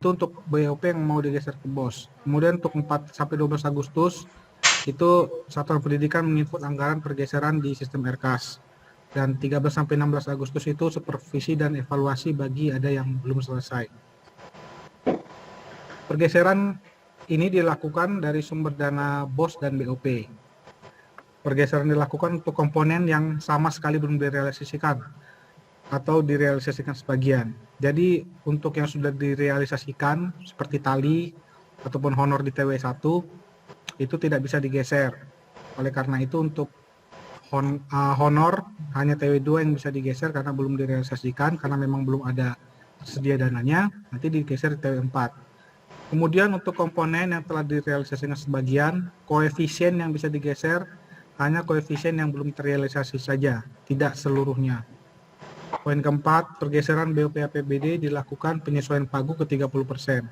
Itu untuk BOP yang mau digeser ke BOS. Kemudian untuk 4 sampai 12 Agustus itu Satuan Pendidikan menginput anggaran pergeseran di sistem RKAS. Dan 13 sampai 16 Agustus itu supervisi dan evaluasi bagi ada yang belum selesai. Pergeseran ini dilakukan dari sumber dana BOS dan BOP. Pergeseran dilakukan untuk komponen yang sama sekali belum direalisasikan atau direalisasikan sebagian. Jadi untuk yang sudah direalisasikan seperti tali ataupun honor di TW1 itu tidak bisa digeser. Oleh karena itu untuk honor hanya TW2 yang bisa digeser karena belum direalisasikan, karena memang belum ada tersedia dananya, nanti digeser di TW4. Kemudian untuk komponen yang telah direalisasikan sebagian, koefisien yang bisa digeser hanya koefisien yang belum terrealisasi saja, tidak seluruhnya. Poin keempat, pergeseran BOP APBD dilakukan penyesuaian pagu ke 30%.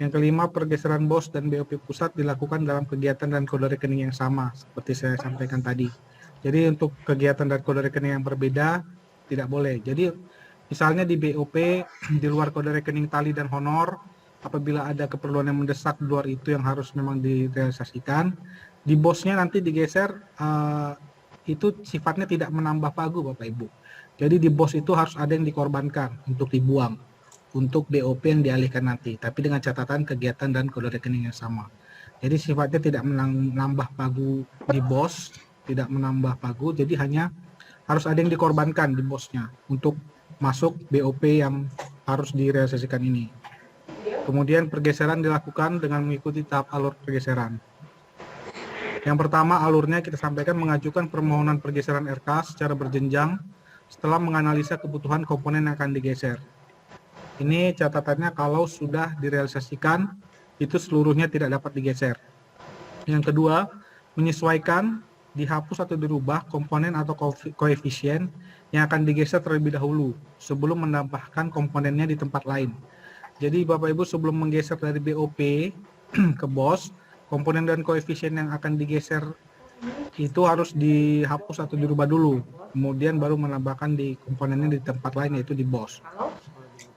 Yang kelima, pergeseran BOS dan BOP pusat dilakukan dalam kegiatan dan kode rekening yang sama, seperti saya sampaikan tadi. Jadi untuk kegiatan dan kode rekening yang berbeda, tidak boleh. Jadi misalnya di BOP, di luar kode rekening tali dan honor, apabila ada keperluan yang mendesak di luar itu yang harus memang direalisasikan, di BOS-nya nanti digeser, itu sifatnya tidak menambah pagu Bapak Ibu. Jadi di BOS itu harus ada yang dikorbankan untuk dibuang untuk BOP yang dialihkan nanti, tapi dengan catatan kegiatan dan kode rekening yang sama. Jadi sifatnya tidak menambah pagu di BOS, tidak menambah pagu, jadi hanya harus ada yang dikorbankan di BOS-nya untuk masuk BOP yang harus direalisasikan ini. Kemudian pergeseran dilakukan dengan mengikuti tahap alur pergeseran. Yang pertama, alurnya kita sampaikan mengajukan permohonan pergeseran RK secara berjenjang setelah menganalisa kebutuhan komponen yang akan digeser. Ini catatannya kalau sudah direalisasikan, itu seluruhnya tidak dapat digeser. Yang kedua, menyesuaikan, dihapus atau dirubah komponen atau koefisien yang akan digeser terlebih dahulu sebelum menambahkan komponennya di tempat lain. Jadi Bapak Ibu sebelum menggeser dari BOP ke BOS, komponen dan koefisien yang akan digeser itu harus dihapus atau dirubah dulu, kemudian baru menambahkan di komponennya di tempat lain, yaitu di BOS.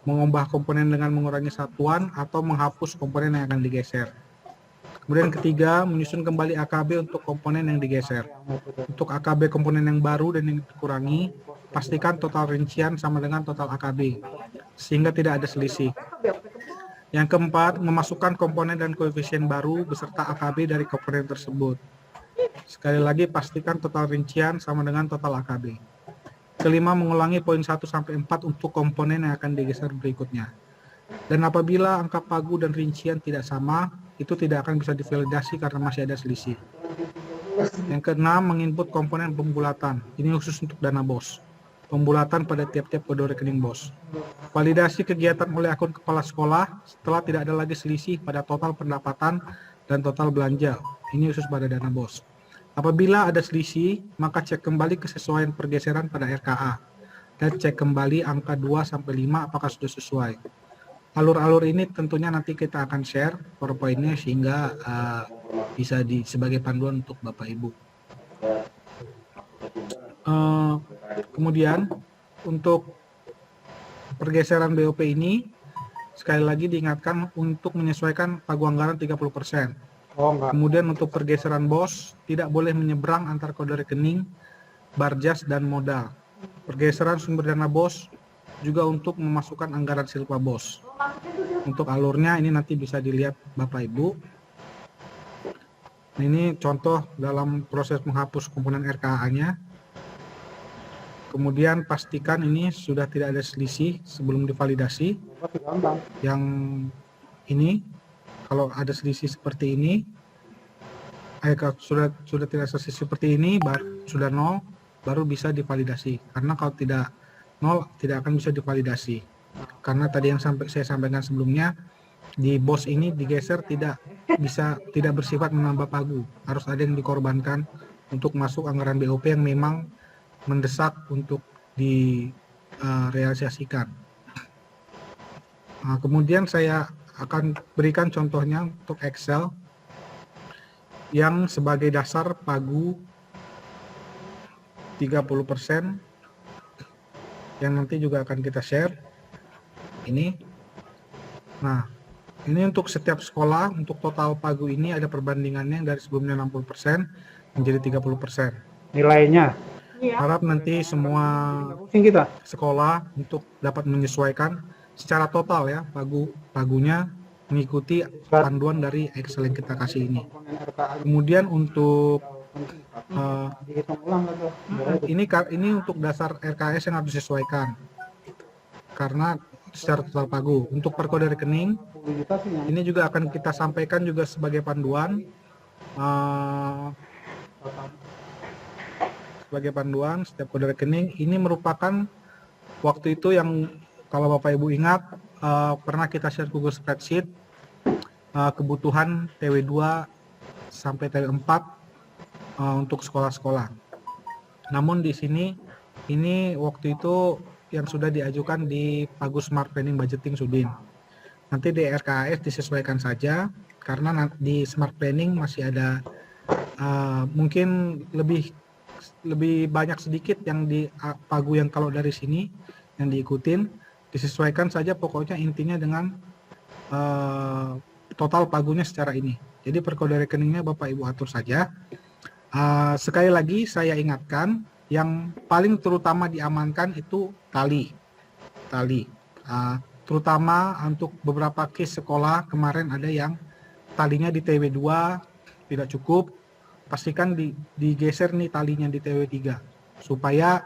Mengubah komponen dengan mengurangi satuan atau menghapus komponen yang akan digeser. Kemudian ketiga, menyusun kembali AKB untuk komponen yang digeser. Untuk AKB komponen yang baru dan yang dikurangi, pastikan total rincian sama dengan total AKB, sehingga tidak ada selisih. Yang keempat, memasukkan komponen dan koefisien baru beserta AKB dari komponen tersebut. Sekali lagi, pastikan total rincian sama dengan total AKB. Kelima, mengulangi poin 1-4 untuk komponen yang akan digeser berikutnya. Dan apabila angka pagu dan rincian tidak sama, itu tidak akan bisa divalidasi karena masih ada selisih. Yang keenam, menginput komponen pembulatan. Ini khusus untuk dana BOS. Pembulatan pada tiap-tiap kode rekening BOS. Validasi kegiatan oleh akun kepala sekolah setelah tidak ada lagi selisih pada total pendapatan dan total belanja. Ini khusus pada dana BOS. Apabila ada selisih, maka cek kembali kesesuaian pergeseran pada RKA dan cek kembali angka 2-5 apakah sudah sesuai. Alur-alur ini tentunya nanti kita akan share PowerPoint-nya sehingga bisa sebagai panduan untuk Bapak Ibu. Kemudian untuk pergeseran BOP ini sekali lagi diingatkan untuk menyesuaikan pagu anggaran 30%. Kemudian untuk pergeseran BOS tidak boleh menyeberang antar kode rekening, barjas dan modal. Pergeseran sumber dana BOS juga untuk memasukkan anggaran silpa BOS. Untuk alurnya ini nanti bisa dilihat Bapak Ibu. Ini contoh dalam proses menghapus komponen RKA-nya. Kemudian pastikan ini sudah tidak ada selisih sebelum divalidasi. Yang ini kalau ada selisih seperti ini, sudah tidak selisih seperti ini, sudah 0, baru bisa divalidasi. Karena kalau tidak 0, tidak akan bisa divalidasi. Karena tadi yang saya sampaikan sebelumnya, di BOS ini digeser tidak bersifat menambah pagu. Harus ada yang dikorbankan untuk masuk anggaran BOP yang memang mendesak untuk direalisasikan. Kemudian saya akan berikan contohnya untuk Excel yang sebagai dasar pagu 30% yang nanti juga akan kita share. Ini Nah, ini untuk setiap sekolah, untuk total pagu ini ada perbandingannya dari sebelumnya 60% menjadi 30%. Nilainya. Harap nanti semua Pusing kita. sekolah untuk dapat menyesuaikan secara total ya pagunya mengikuti panduan dari Excel yang kita kasih ini. Kemudian untuk ini untuk dasar RKS yang harus disesuaikan karena secara total pagu. Untuk per kode rekening ini juga akan kita sampaikan juga sebagai panduan setiap kode rekening. Ini merupakan waktu itu yang kalau Bapak Ibu ingat pernah kita share Google Spreadsheet kebutuhan TW2 sampai TW4 untuk sekolah-sekolah. Namun di sini ini waktu itu yang sudah diajukan di Pagu Smart Planning Budgeting Sudin. Nanti di RKAS disesuaikan saja karena di Smart Planning masih ada mungkin lebih banyak sedikit yang di pagu yang kalau dari sini yang diikutin, disesuaikan saja pokoknya intinya dengan total pagunya secara ini. Jadi per kode rekeningnya Bapak Ibu atur saja. Sekali lagi saya ingatkan yang paling terutama diamankan itu tali. Terutama untuk beberapa case sekolah kemarin ada yang talinya di TW2 tidak cukup, pastikan digeser nih talinya di TW3 supaya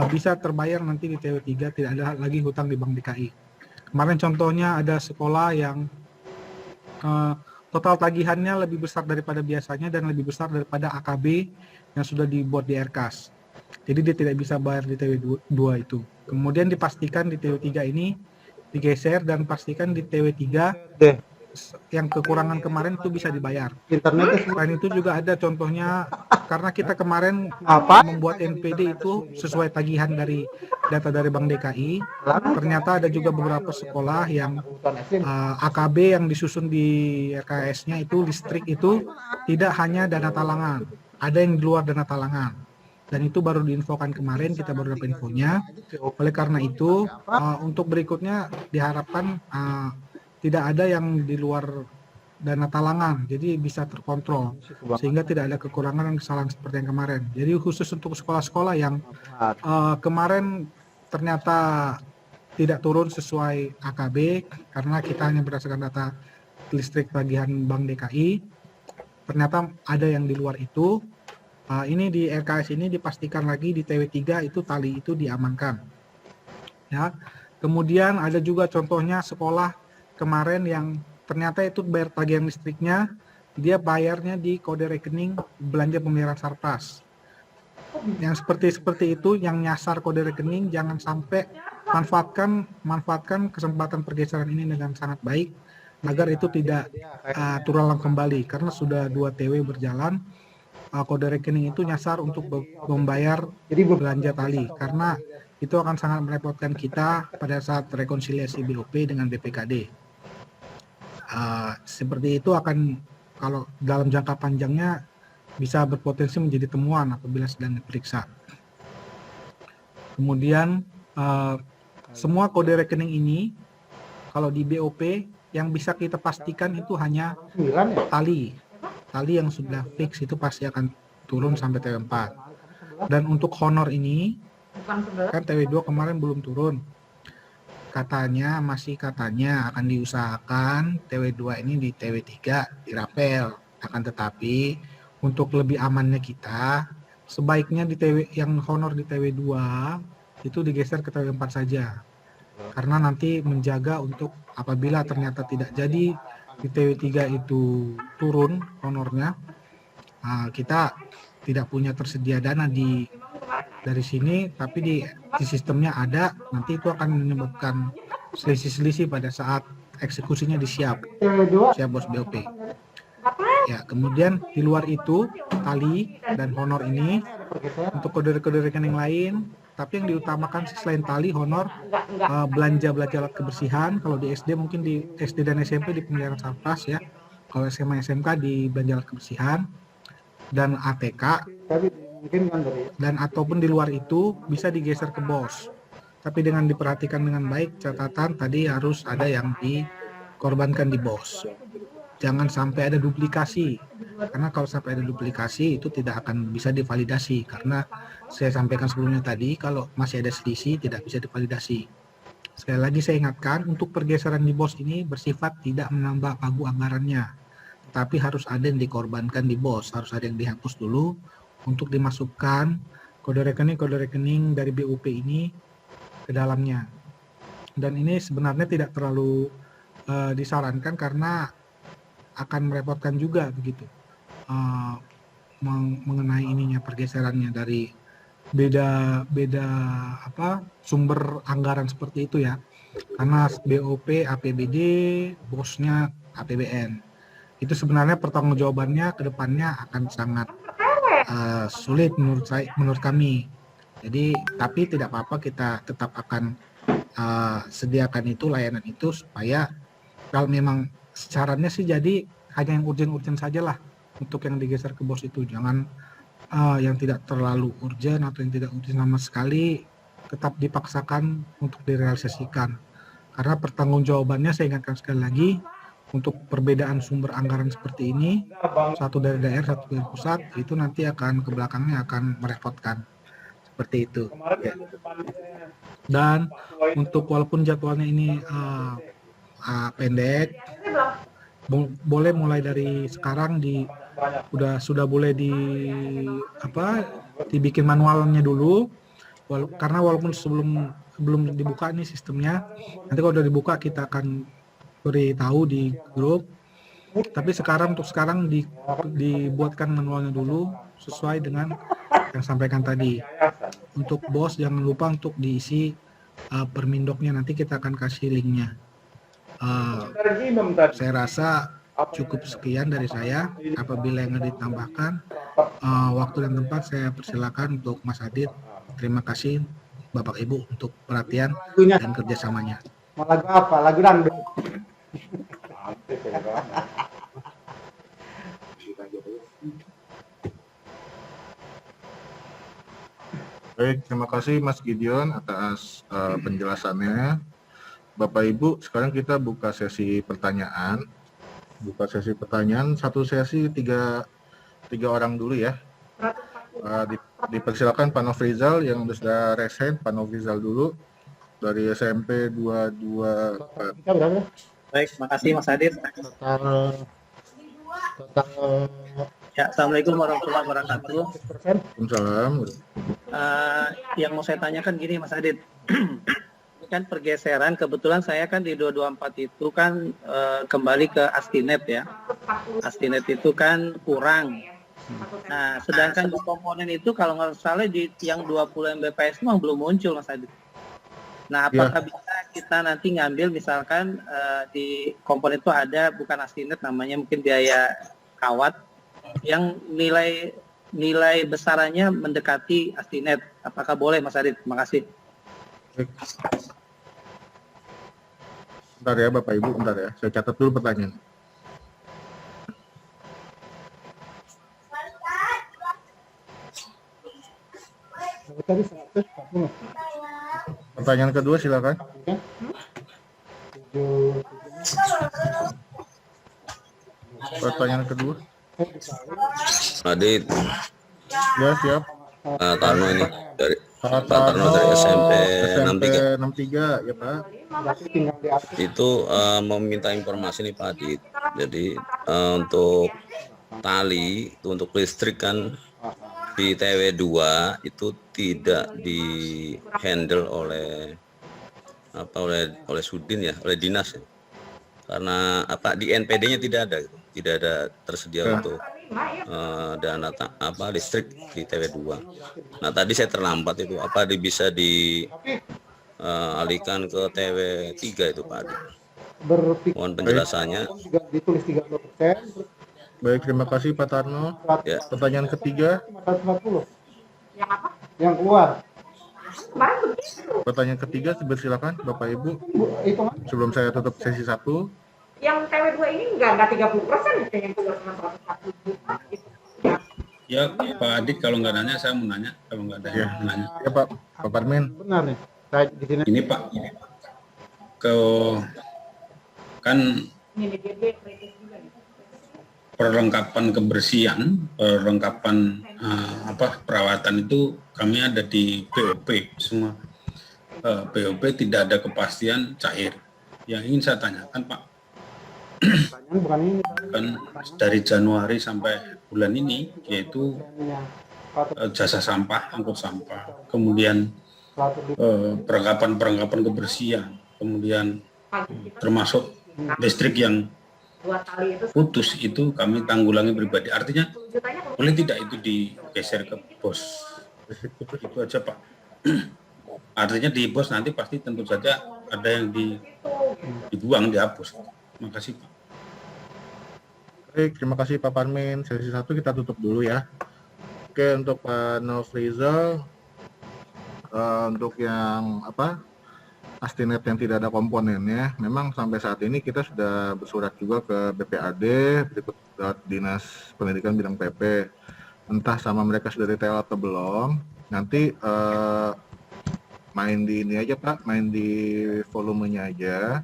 bisa terbayar nanti di TW3, tidak ada lagi hutang di Bank DKI. Kemarin contohnya ada sekolah yang total tagihannya lebih besar daripada biasanya dan lebih besar daripada AKB yang sudah dibuat di RKAS. Jadi dia tidak bisa bayar di TW2 itu. Kemudian dipastikan di TW3 ini digeser dan pastikan di TW3 yang kekurangan kemarin itu bisa dibayar. Selain itu juga ada contohnya karena kita kemarin membuat NPD itu sesuai tagihan dari data dari Bank DKI. Ternyata ada juga beberapa sekolah yang AKB yang disusun di RKS-nya itu listrik itu tidak hanya dana talangan, ada yang di luar dana talangan. Dan itu baru diinfokan kemarin, kita baru dapat infonya. Oleh karena itu untuk berikutnya diharapkan tidak ada yang di luar dana talangan, jadi bisa terkontrol sehingga tidak ada kekurangan dan kesalahan seperti yang kemarin. Jadi khusus untuk sekolah-sekolah yang kemarin ternyata tidak turun sesuai AKB karena kita hanya berdasarkan data listrik tagihan Bank DKI, ternyata ada yang di luar itu. Ini di RKS ini dipastikan lagi di TW3 itu tali itu diamankan. Ya. Kemudian ada juga contohnya sekolah kemarin yang ternyata itu bayar tagihan listriknya, dia bayarnya di kode rekening belanja pembayaran Sarpras. Yang seperti itu yang nyasar kode rekening, jangan sampai manfaatkan kesempatan pergeseran ini dengan sangat baik agar itu tidak terulang kembali karena sudah 2 TW berjalan. Kode rekening itu nyasar untuk membayar belanja tali karena itu akan sangat merepotkan kita pada saat rekonsiliasi BOP dengan BPKD. Seperti itu akan kalau dalam jangka panjangnya bisa berpotensi menjadi temuan apabila sedang diperiksa. Kemudian semua kode rekening ini kalau di BOP yang bisa kita pastikan itu hanya tali yang sudah fix itu pasti akan turun sampai TW4. Dan untuk honor ini kan TW2 kemarin belum turun. Masih katanya akan diusahakan TW2 ini di TW3 dirapel. Akan tetapi untuk lebih amannya kita sebaiknya di yang honor di TW2 itu digeser ke TW4 saja. Karena nanti menjaga untuk apabila ternyata tidak jadi di TW3 itu turun honornya, kita tidak punya tersedia dana dari sini, tapi di sistemnya ada, nanti itu akan menyebabkan selisih-selisih pada saat eksekusinya siap bos BOP. Ya, kemudian di luar itu tali dan honor ini untuk kode-kode rekening lain, tapi yang diutamakan selain tali, honor, belanja alat kebersihan. Kalau di SD mungkin di SD dan SMP di pembayaran Sarpras ya. Kalau SMA SMK di belanja alat kebersihan dan ATK. Dan ataupun di luar itu bisa digeser ke BOS. Tapi dengan diperhatikan dengan baik, catatan tadi harus ada yang di korbankan di BOS. Jangan sampai ada duplikasi, karena kalau sampai ada duplikasi itu tidak akan bisa divalidasi, karena saya sampaikan sebelumnya tadi kalau masih ada selisih tidak bisa divalidasi. Sekali lagi saya ingatkan, untuk pergeseran di BOS ini bersifat tidak menambah pagu anggarannya, tapi harus ada yang dikorbankan di BOS, harus ada yang dihapus dulu untuk dimasukkan kode rekening dari BUP ini ke dalamnya. Dan ini sebenarnya tidak terlalu disarankan karena akan merepotkan juga begitu, mengenai ininya pergeserannya dari beda sumber anggaran seperti itu ya, karena BOP APBD, BOS-nya APBN. Itu sebenarnya pertanggungjawabannya ke depannya akan sangat sulit menurut kami. Jadi tapi tidak apa-apa, kita tetap akan sediakan itu, layanan itu, supaya kalau memang sarannya sih jadi hanya yang urgent saja lah untuk yang digeser ke BOS itu. Jangan yang tidak terlalu urgent atau yang tidak urgent sama sekali tetap dipaksakan untuk direalisasikan. Karena pertanggungjawabannya, saya ingatkan sekali lagi, untuk perbedaan sumber anggaran seperti ini, satu dari daerah, satu dari pusat, itu nanti akan ke belakangnya akan merepotkan. Seperti itu. Ya. Dan untuk walaupun jadwalnya ini pendek, boleh mulai dari sekarang sudah boleh dibikin manualnya dulu, karena walaupun belum dibuka nih sistemnya, nanti kalau udah dibuka kita akan beritahu di grup, tapi untuk sekarang dibuatkan manualnya dulu sesuai dengan yang sampaikan tadi. Untuk BOS jangan lupa untuk diisi permindoknya, nanti kita akan kasih linknya. Saya rasa cukup sekian dari saya. Apabila yang ditambahkan, waktu dan tempat saya persilakan untuk Mas Adit. Terima kasih Bapak Ibu untuk perhatian dan kerjasamanya. Lagu apa? Lagu dangdut. Baik, terima kasih Mas Gideon atas penjelasannya. Bapak Ibu, sekarang kita buka sesi pertanyaan. Satu sesi tiga orang dulu ya. Dipersilakan Pak Nofrizal yang sudah resign. Pak Nofrizal dulu dari SMP 22. Baik, makasih Mas Adit. Total Ya, Assalamualaikum warahmatullahi wabarakatuh. Waalaikumsalam. Yang mau saya tanyakan gini Mas Adit. Ini kan pergeseran, kebetulan saya kan di 224 itu kan kembali ke Astinet ya. Astinet itu kan kurang. Nah, sedangkan di komponen itu kalau nggak salah di yang 20 Mbps memang belum muncul Mas Adit. Nah, apakah bisa kita nanti ngambil misalkan di komponen itu ada bukan Astinet, namanya mungkin biaya kawat yang nilai besarannya mendekati Astinet. Apakah boleh Mas Adit? Terima kasih. Bentar ya Bapak Ibu, bentar ya. Saya catat dulu pertanyaan. Pertanyaan kedua silakan. Pertanyaan kedua. Adit, Ya, siap. Tarno ini dari Pak Tarno dari SMP 63 ya Pak. itu meminta informasi nih Pak Adit. Jadi untuk tali itu untuk listrik kan di TW2 itu tidak di handle oleh Sudin ya, oleh dinas ya. Karena di NPD-nya tidak ada tersedia untuk dana listrik di TW2. Nah tadi saya terlambat itu, bisa dialihkan ke TW3 itu Pak Adi. Mohon penjelasannya. Ditulis 30%. Baik, terima kasih Pak Tarno. Ya. Pertanyaan ketiga. 140. Yang apa? Yang keluar. Pertanyaan ketiga, silakan Bapak Ibu. Itu kan? Sebelum saya tutup sesi 1. Yang TW2 ini enggak 30% yang keluar cuma 140 juta gitu. Ya Pak Adit, kalau nggak nanya saya mau nanya, kalau nggak ada yang nanya. Ya Pak Parmen. Benar nih. Saya di sini. Ini Pak, kan Ini DGB kritis juga nih. Perlengkapan kebersihan, perlengkapan perawatan itu kami ada di BOP semua. BOP tidak ada kepastian cair. Yang ingin saya tanyakan Pak, Pertanyaan bukan ini. kan dari Januari sampai bulan ini yaitu jasa sampah, angkut sampah, kemudian perlengkapan kebersihan, kemudian termasuk listrik yang 2 kali itu putus itu kami tanggulangi pribadi. Artinya 10 jutanya boleh tidak itu digeser ke bos? Itu aja Pak. Artinya di bos nanti pasti tentu saja ada yang dibuang, dihapus. Terima kasih Pak. Baik, terima kasih Pak Parmin. Sesi 1 kita tutup dulu ya. Oke, untuk Pak Nofrizal, untuk yang Astinet yang tidak ada komponennya, memang sampai saat ini kita sudah bersurat juga ke BPAD, berikut Dinas Pendidikan Bidang PP, entah sama mereka sudah detail atau belum. Nanti main di ini aja Pak, main di volumenya aja.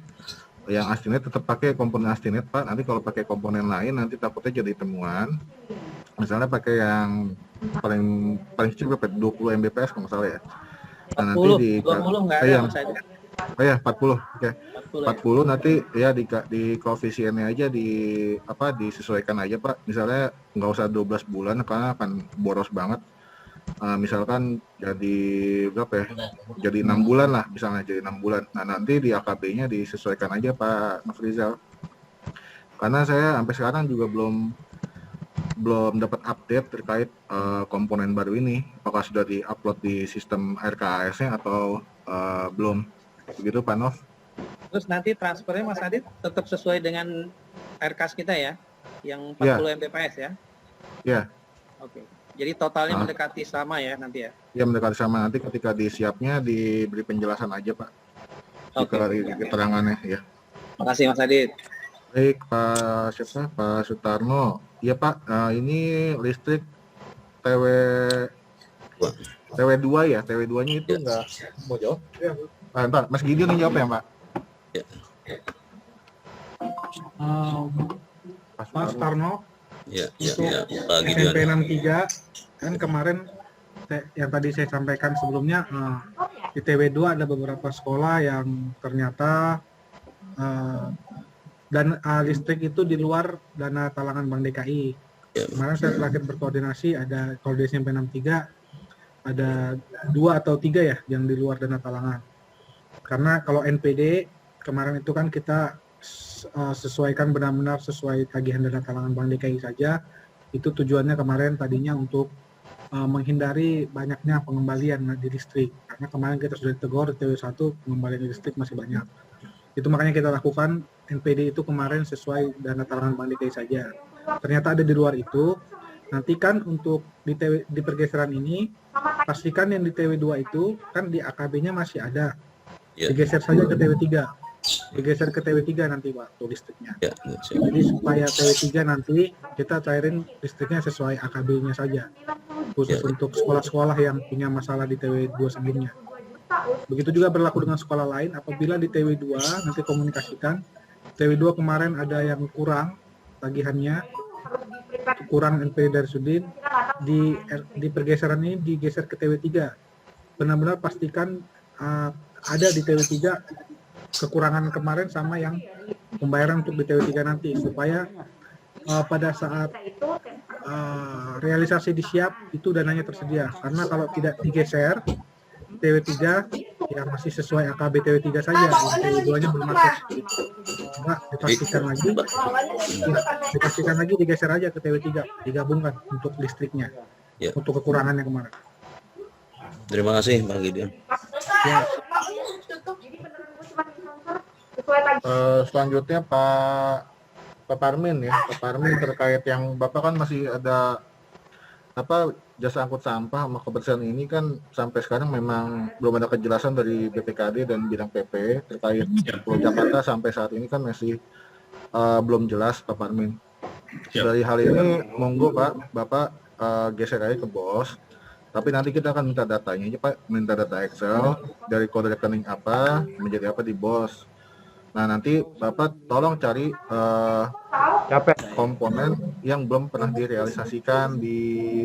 Yang Astinet tetap pakai komponen Astinet Pak, nanti kalau pakai komponen lain nanti takutnya jadi temuan. Misalnya pakai yang paling kecil berapa? 20 Mbps kalau nggak salah ya. Nah, 40 nggak ada Mas Adit. Oh ya, 40. Oke. 40 40 nanti ya di koefisiennya aja disesuaikan aja Pak. Misalnya nggak usah 12 bulan karena akan boros banget. Misalkan jadi berapa ya? Jadi 6 bulan lah, misalnya jadi 6 bulan. Nah, nanti di AKB-nya disesuaikan aja Pak Nofrizal. Karena saya sampai sekarang juga belum dapat update terkait komponen baru ini. Apakah sudah di-upload di sistem RKAS-nya atau belum? Begitu Pak Nov. Terus nanti transfernya Mas Adit tetap sesuai dengan RKAS kita ya, yang 40 Mbps ya? Ya. Oke. Jadi totalnya mendekati sama ya nanti ya? Ya, mendekati sama. Nanti ketika disiapnya diberi penjelasan aja Pak. Oke. Keterangannya ya. Makasih Mas Adit. Baik Pak Pak Sutarno. Iya Pak, ini listrik TW2 ya, TW2-nya itu enggak mau jawab? Ya, Pak, Mas Gideon yang jawab ya Pak? Ya. Pak Sutarno, Ya, untuk Pak Gideon. SMP 63 kan kemarin yang tadi saya sampaikan sebelumnya, di TW2 ada beberapa sekolah yang ternyata dan listrik itu di luar dana talangan Bank DKI. Ya. Kemarin saya terakhir berkoordinasi, ada kalau di SMP 63 ada 2 atau 3 ya yang di luar dana talangan. Karena kalau NPD kemarin itu kan kita sesuaikan benar-benar sesuai tagihan dana talangan Bank DKI saja. Itu tujuannya kemarin tadinya untuk menghindari banyaknya pengembalian di listrik. Karena kemarin kita sudah ditegur di TW1 pengembalian listrik masih banyak. Itu makanya kita lakukan NPD itu kemarin sesuai dana talangan Bank DKI saja. Ternyata ada di luar itu. Nanti kan untuk di pergeseran ini, pastikan yang di TW2 itu kan di AKB-nya masih ada. Ya. Digeser saja ke TW3. Digeser ke TW3 nanti waktu listriknya. Ya. Jadi supaya TW3 nanti kita cairin listriknya sesuai AKB-nya saja. Khusus untuk sekolah-sekolah yang punya masalah di TW2 sebelumnya. Begitu juga berlaku dengan sekolah lain. Apabila di TW2 nanti komunikasikan, TW2 kemarin ada yang kurang tagihannya, kurang NPD dari Sudin, di pergeseran ini digeser ke TW3. Benar-benar pastikan ada di TW3 kekurangan kemarin sama yang pembayaran untuk di TW3 nanti, supaya pada saat realisasi disiap itu dananya tersedia. Karena kalau tidak digeser TW3 ya masih sesuai AKB TW3 saja, TW2-nya belum masuk. Nah, dipastikan lagi digeser aja ke TW3, digabungkan untuk listriknya, untuk kekurangannya kemarin. Terima kasih Pak Gideon. Ya. Selanjutnya Pak Parmin ya, Pak Parmin terkait yang Bapak kan masih ada jasa angkut sampah sama kebersihan ini kan sampai sekarang memang belum ada kejelasan dari BPKD dan bidang PP terkait Pulau Jakarta sampai saat ini kan masih belum jelas Pak Parmin. Dari hal ini monggo Pak, Bapak geser aja ke bos. Tapi nanti kita akan minta datanya aja Pak, minta data Excel dari kode rekening apa menjadi apa di bos. Nah, nanti Bapak tolong cari Capek. komponen yang belum pernah direalisasikan di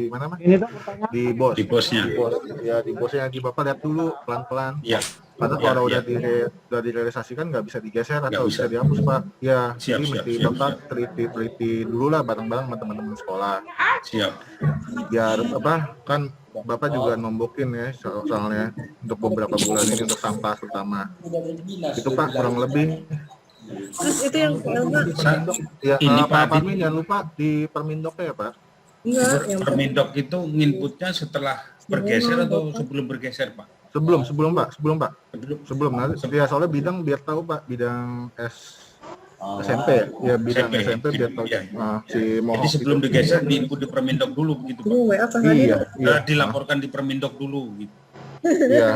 mana Mas? Ini tuh pertanyaan. Di BOS. Di bosnya. Di BOS. Ya, di BOS yang di Bapak lihat dulu pelan-pelan. Ya. Karena Ya, kalau ya. udah direalisasikan nggak bisa digeser Nggak atau bisa. bisa dihapus Pak. Ya, Siap, jadi siap, mesti siap, Bapak siap. teliti dulu lah bareng-bareng sama teman-teman sekolah. Siap. Biar apa kan Bapak juga nombokin ya soalnya untuk beberapa bulan ini untuk sampah terutama. Itu Pak kurang lebih. Terus itu yang Pak, Ya, Ini, Pak Pak, Parmin jangan lupa di Permindoknya ya Pak. enggak yang Permindok itu nginputnya setelah bergeser atau sebelum bergeser, Pak? Sebelum Pak. Sebelum. Sebelum nanti ya soalnya bidang biar tahu Pak, bidang SMP ya bidang SMP biar tahu Iya. si Mohok Jadi sebelum itu. digeser diinput di Permindok dulu begitu, Pak. ini WA Pak Hadi. Iya, iya. Dilaporkan di Permindok dulu gitu. Iya,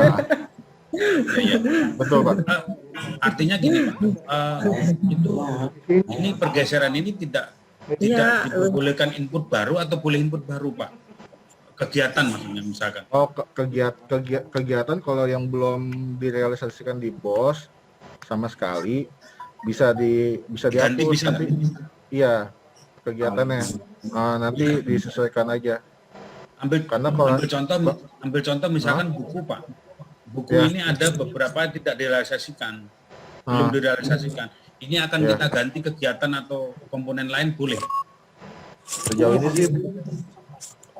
Ya, ya. betul Pak. Artinya gini, Pak. Itu ini pergeseran ini tidak Iya, diperbolehkan input baru atau boleh input baru, Pak? Kegiatan maksudnya misalkan. Oh, kegiatan kalau yang belum direalisasikan di BOS sama sekali bisa Ganti dihapus bisa tapi iya kegiatannya nanti disesuaikan aja. Karena kalau Ambil contoh misalkan buku, Pak. Buku Ya. ini ada beberapa tidak direalisasikan, belum direalisasikan. Ini akan Ya. kita ganti kegiatan atau komponen lain boleh. sejauh ini sih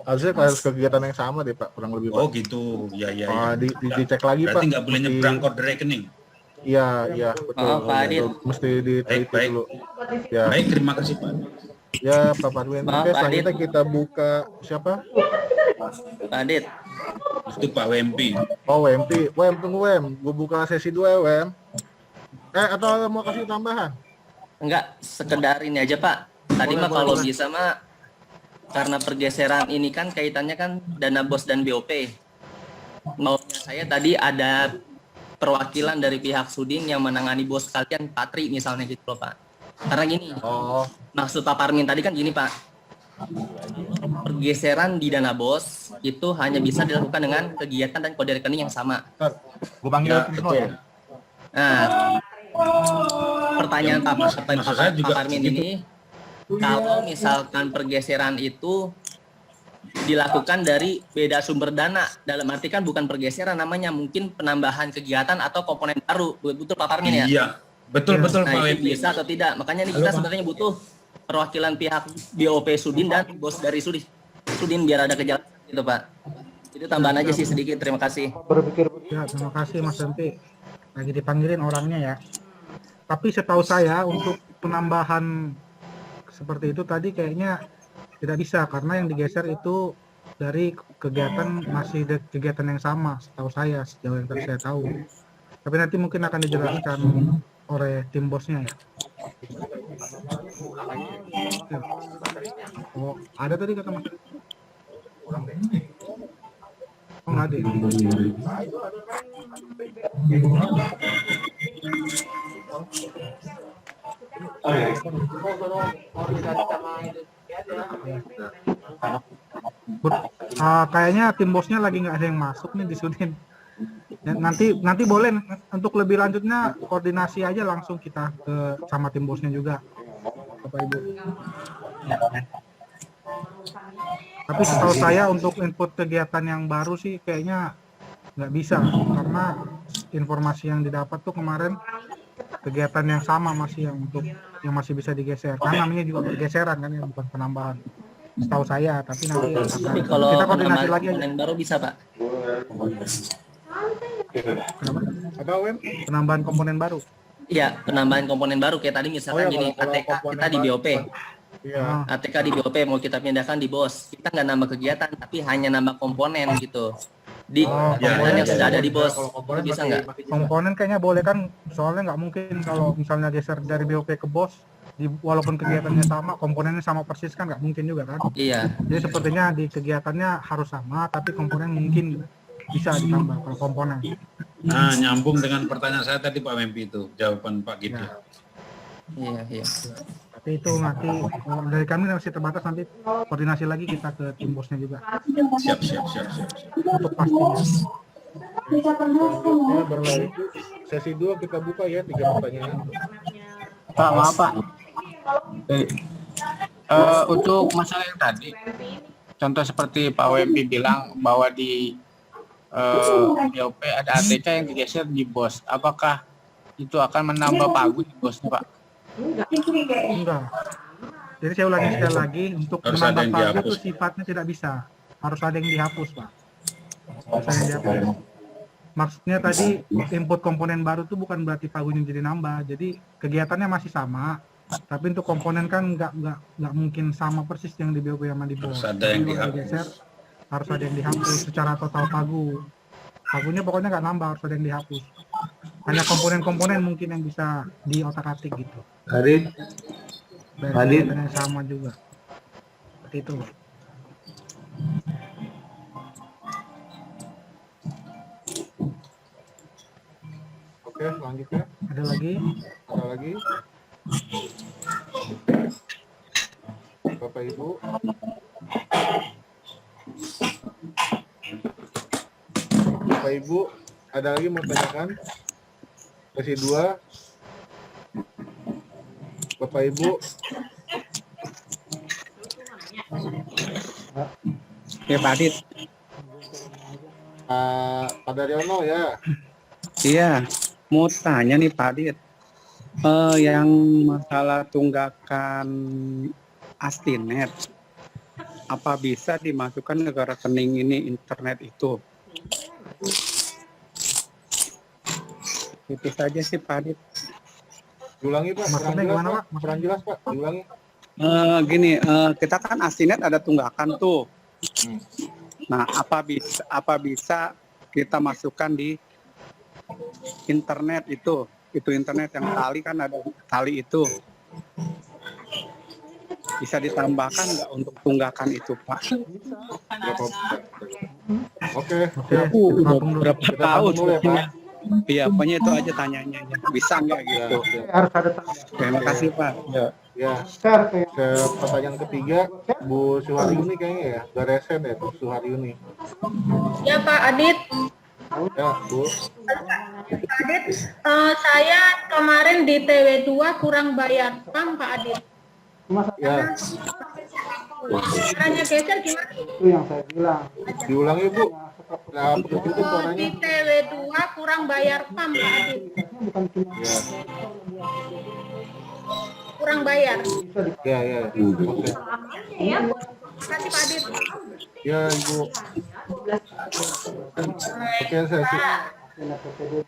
harusnya harus kegiatan yang sama deh Pak, kurang lebih Pak. Oh gitu, ya ya. ya. Dicek lagi Pak. Berarti nggak boleh Mesti- nyebrang kode rekening. Iya betul. Oh, Pak Adit. Betul. Mesti diteliti Baik. dulu. Ya, Baik, terima kasih, Pak. ya Pak Parwin. Maaf, Oke, Pak Adit. selanjutnya kita buka siapa? Pak Adit, Itu Pak WMP. Oh, WMP. WM tunggu WM. Gue buka sesi 2 ya, WM. Atau mau kasih tambahan? enggak sekedar ini aja Pak. Tadi Boleh, mah kalau boleh. bisa mah karena pergeseran ini kan kaitannya kan dana BOS dan BOP. Maunya saya tadi ada perwakilan dari pihak Sudin yang menangani BOS kalian, Patri misalnya gitu loh Pak. Karena gini, Oh, maksud Pak Parmin tadi kan gini Pak. Pergeseran di dana BOS itu hanya bisa dilakukan dengan kegiatan dan kode rekening yang sama. gue panggil Ya, Tisno betul. ya. Nah, pertanyaan Maksud saya Pak juga Parmin begitu. ini, kalau misalkan pergeseran itu dilakukan dari beda sumber dana, dalam arti kan bukan pergeseran namanya, mungkin penambahan kegiatan atau komponen baru, betul Pak Parmin ya? Iya, betul Nah, Pak itu WMP. bisa atau tidak? Makanya ini kita sebenarnya butuh perwakilan pihak BOP Sudin dan bos dari Sudin biar ada kejelasan gitu Pak. Itu tambahan aja sih sedikit, terima kasih. Berpikir Ya, terima kasih Mas Santi. Lagi dipanggilin orangnya ya. Tapi setahu saya untuk penambahan seperti itu tadi kayaknya tidak bisa karena yang digeser itu dari kegiatan masih kegiatan yang sama setahu saya sejauh yang saya tahu. Tapi nanti mungkin akan dijelaskan oleh tim bosnya ya. Oh, ada tadi kata Mas. Oh, nggak ada. Kayaknya tim bosnya lagi nggak ada yang masuk nih di Sudin. Ya, nanti boleh untuk lebih lanjutnya koordinasi aja langsung kita ke sama tim bosnya juga, Bapak Ibu. Tapi setahu saya untuk input kegiatan yang baru sih kayaknya nggak bisa karena informasi yang didapat tuh kemarin kegiatan yang sama masih yang untuk yang masih bisa digeser. Karena namanya juga pergeseran kan ya bukan penambahan. Setahu saya, tapi nanti Tapi kalau kita koordinasi penambahan lagi aja. komponen baru bisa Pak. Kenapa? Apa WM? Penambahan komponen baru. Iya, penambahan komponen baru kayak tadi misalkan Oh iya, gini, kalau ATK komponen kita di baru, BOP. Iya. ATK di BOP mau kita pindahkan di BOS. Kita nggak nambah kegiatan, tapi hanya nambah komponen gitu. Di komponen yang sudah ada di BOS. Kalau komponen Itu bisa masih- nggak? masih bisa. Komponen kayaknya boleh kan, soalnya nggak mungkin kalau misalnya geser dari BOP ke BOS, walaupun kegiatannya sama, komponennya sama persis kan nggak mungkin juga kan. Iya. Jadi sepertinya di kegiatannya harus sama, tapi komponen mungkin bisa ditambah kalau komponen. Nah, nyambung dengan pertanyaan saya tadi Pak WMP itu, jawaban Pak Gidi. Ya. Iya. Tapi itu nanti dari kami masih terbatas, nanti koordinasi lagi kita ke tim bosnya juga Siap. untuk pastinya. Selanjutnya berlanjut sesi 2 kita buka ya 3 pertanyaan. Pak, maaf Pak. Untuk masalah yang tadi, contoh seperti Pak WMP bilang bahwa di BOP ada ATK yang digeser di BOS. Apakah itu akan menambah pagu di BOS, Pak? Enggak. Jadi saya ulangi sekali lagi, untuk Harus ada menambah yang pagu dihapus. itu sifatnya tidak bisa. Harus ada yang dihapus, Pak. Harus ada yang dihapus. Maksudnya tadi input komponen baru itu bukan berarti pagunya jadi nambah. Jadi kegiatannya masih sama, tapi untuk komponen kan nggak mungkin sama persis yang di BOP sama di BOS. Harus ada yang Jadi kalau dihapus. digeser, harus ada yang dihapus secara total pagu. Pagunya pokoknya nggak nambah, harus ada yang dihapus. Hanya komponen-komponen mungkin yang bisa diotak-atik gitu. Adit, Dan Adit. kegiatannya sama juga. Seperti itu. Oke, selanjutnya Ada lagi? ada lagi. Bapak Ibu. Bapak Ibu, ada lagi mau tanyakan? Sesi 2. Bapak Ibu, Ya Pak Adit. Pak Daryono ya. Iya, mau tanya nih Pak Adit. Yang masalah tunggakan Astinet, apa bisa dimasukkan ke rekening ini internet itu? Itu saja sih Pak Adit. Diulangi Pak, kurang Maksudnya jelas gimana, Pak. Pak? Kurang jelas Pak, diulangi. Gini, kita kan Astinet ada tunggakan tuh. Nah, apa bisa kita masukkan di internet itu internet yang tali kan ada tali itu. Bisa ditambahkan nggak untuk tunggakan itu Pak? Berapa? Oke, Oke, siap. kita tampung dulu. Berapa Kita tahun tampung dulu ya Pak. sebetulnya? Iya, pokoknya itu aja tanyanya. Bisa nggak gitu? Harus ada Terima kasih Pak. Ya, ke pertanyaan ketiga, Bu Suharyuni kayaknya ya, udah resen ya Bu Suharyuni. Ya Pak Adit, Ya, Bu. Adit, saya kemarin di TW2 kurang bayar PAM Pak Adit. Ya, Caranya geser gimana? diulangi Bu. Nah, putus Di suaranya. TW2 kurang bayar PAM Pak Adit. Ya, Kurang bayar. ya. Oke. Terima kasih Pak Adit. Ya, Ibu. Oke, saya sih. Ya,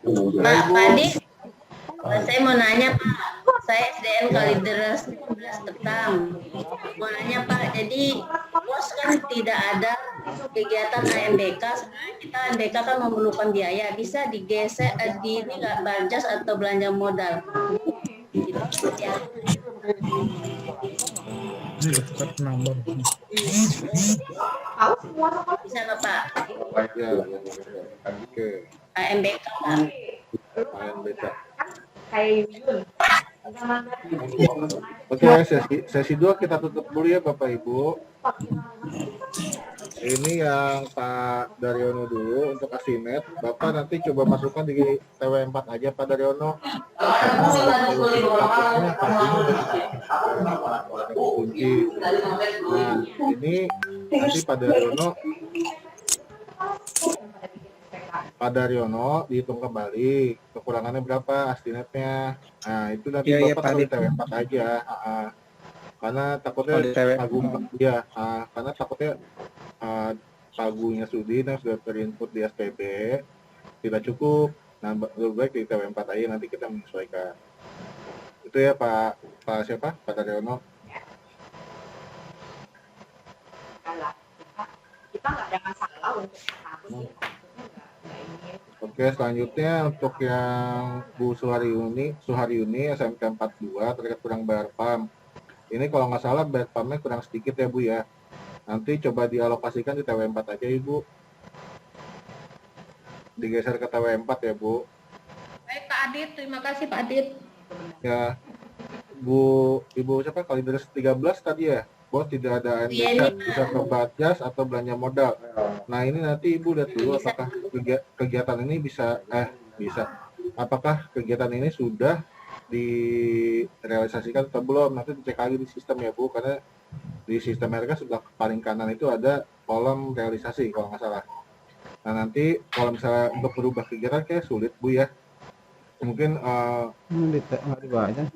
Ibu. Pak Adi, saya mau nanya Pak, saya SDN Kalideres 12 Tetam. Mau nanya Pak, jadi BOS kan tidak ada kegiatan AMBK, sebenarnya kita AMBK kan memerlukan biaya, bisa digeser di ini nggak banjas atau belanja modal? Ya. Ini dekat nambah. Bisa nggak Pak? Ya. Oke. AMBK Pak. Main beca. Kayak Yun. Oke, sesi 2 kita tutup dulu ya Bapak Ibu. Ini yang Pak Daryono dulu untuk Asinet. Bapak nanti coba masukkan di TW4 aja Pak Daryono. Kunci. Nah, ini nanti Pak Daryono dihitung kembali kekurangannya berapa Astinetnya. Nah, itu nanti Iya, Bapak Pak taruh di Adit. TW4 aja. Karena takutnya Oh, di TW4. karena takutnya pagunya Sudin yang sudah terinput di SPB tidak cukup. Nah, lebih baik di TW4 aja, nanti kita menyesuaikan. Itu ya Pak siapa? Pak Daryono. Kita nggak ada masalah untuk hapus sih. Oke, selanjutnya untuk yang Bu Suharyuni SMK 42 terkait kurang bayar PAM. Ini kalau nggak salah bayar PAM-nya kurang sedikit ya Bu ya. Nanti coba dialokasikan di TW4 aja Ibu. Digeser ke TW4 ya Bu. Baik Pak Adit, terima kasih Pak Adit. Ya, Ibu siapa? Kalideres 13 tadi ya? bos tidak ada Iya, ANBK, ini, bisa ke Batjas atau belanja modal. Nah ini nanti Ibu lihat dulu apakah kegiatan ini apakah kegiatan ini sudah direalisasikan atau belum. Nanti dicek lagi di sistem ya Bu, karena di sistem mereka sebelah paling kanan itu ada kolom realisasi kalau nggak salah. Nah nanti kalau misalnya untuk berubah kegiatan kayak sulit Bu ya. Mungkin